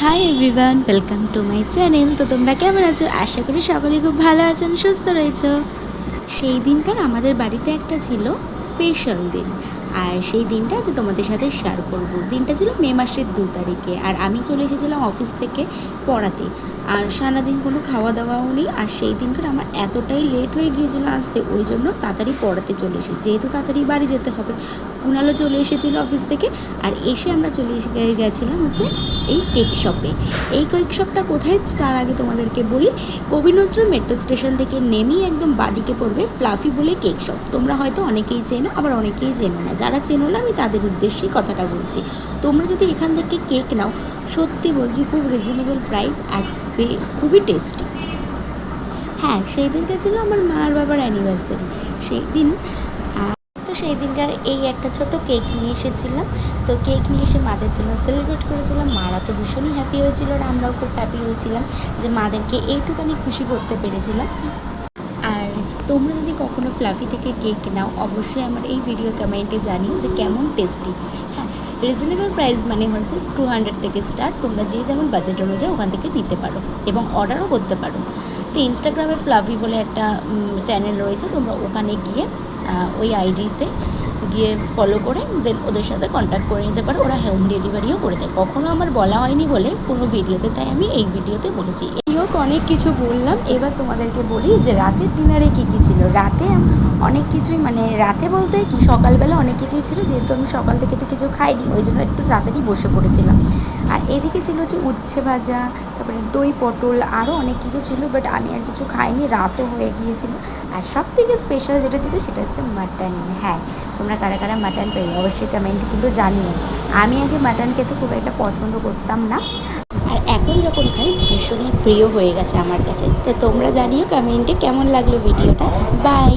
Hi everyone, welcome to my channel. তো তোমরা কেমন আছো? আশা করি সকলে খুব ভালো আছেন, সুস্থ রয়েছো। সেই দিনকার আমাদের বাড়িতে একটা ছিল স্পেশাল দিন, আর সেই দিনটা যে তোমাদের সাথে শেয়ার করব। দিনটা ছিল মে মাসের 2 তারিখে, আর আমি চলে এসেছিলাম অফিস থেকে পড়াতে। আর সারাদিন কোনো খাওয়া দাওয়াও নেই, আর সেই দিনকার আমার এতটাই লেট হয়ে গিয়েছিলো আসতে, ওই জন্য তাড়াতাড়ি পড়াতে চলে এসেছি, যেহেতু তাড়াতাড়ি বাড়ি যেতে হবে। কুণালও চলে এসেছিলো অফিস থেকে, আর এসে আমরা চলে এসে গেছিলাম হচ্ছে এই কেক শপে। এই কেক শপটা কোথায় তার আগে তোমাদেরকে বলি। কবি নজরুল মেট্রো স্টেশন থেকে নেমেই একদম বাদিকে পড়বে ফ্লাফি বলে কেক শপ। তোমরা হয়তো অনেকেই চেনো, আবার অনেকেই চেনো না। যারা চেনো না আমি তাদের উদ্দেশ্যেই কথাটা বলছি। তোমরা যদি এখান থেকে কেক নাও, সত্যি বলছি খুব রিজনেবল প্রাইস, আর খুবই টেস্টি। হ্যাঁ, সেই দিনটা ছিল আমার মা আর বাবার অ্যানিভার্সারি। সেই দিন তো সেই দিনকার এই একটা ছোট কেক নিয়ে এসেছিলাম। তো কেক নিয়ে এসে মাদের জন্য সেলিব্রেট করেছিলাম। মারা তো ভীষণই হ্যাপি হয়েছিল, আর আমরাও খুব হ্যাপি হয়েছিলাম যে মাদেরকে এইটুখানি খুশি করতে পেরেছিলাম। আর তোমরা যদি কখনো ফ্লাফি থেকে কেক নাও, অবশ্যই আমার এই ভিডিও কমেন্টে জানিও যে কেমন টেস্টি। হ্যাঁ, রিজনেবল প্রাইস মানে হচ্ছে 200 থেকে স্টার্ট। তোমরা যে যেমন বাজেট অনুযায়ী ওখান থেকে নিতে পারো এবং অর্ডারও করতে পারো। তো ইনস্টাগ্রামে ফ্লাফি বলে একটা চ্যানেল রয়েছে, তোমরা ওখানে গিয়ে ওই আইডিতে গিয়ে ফলো করে দেন ওদের সাথে কন্ট্যাক্ট করে নিতে পারো। ওরা হোম ডেলিভারিও করে দেয়। কখনও আমার বলা হয়নি বলে কোনো ভিডিওতে, তাই আমি এই ভিডিওতে বলেছি। এই হোক, অনেক কিছু বললাম, এবার তোমাদেরকে বলি যে রাতের ডিনারে কী কী ছিল। রাতে অনেক কিছুই, মানে রাতে বলতে কি সকালবেলা অনেক কিছুই ছিল, যেহেতু আমি সকাল থেকে তো কিছু খাইনি, ওই জন্য একটু তাড়াতাড়ি বসে পড়েছিলাম। আর এদিকে ছিল হচ্ছে উচ্ছে ভাজা, তারপরে দই পটল, আরও অনেক কিছু ছিল, বাট আমি আর কিছু খাইনি, রাতও হয়ে গিয়েছিল। আর সব থেকে স্পেশাল যেটা ছিল সেটা হচ্ছে মাটন। হ্যাঁ, তোমরা কারা কারা মাটন পেলে অবশ্যই কমেন্টে কিন্তু জানিও। আমি আগে মাটন খেতে খুব একটা পছন্দ করতাম না, আর এখন যখন খাই ভীষণই প্রিয় হয়ে গেছে আমার কাছে। তো তোমরা জানিও কমেন্টে কেমন লাগলো ভিডিওটা। বাই।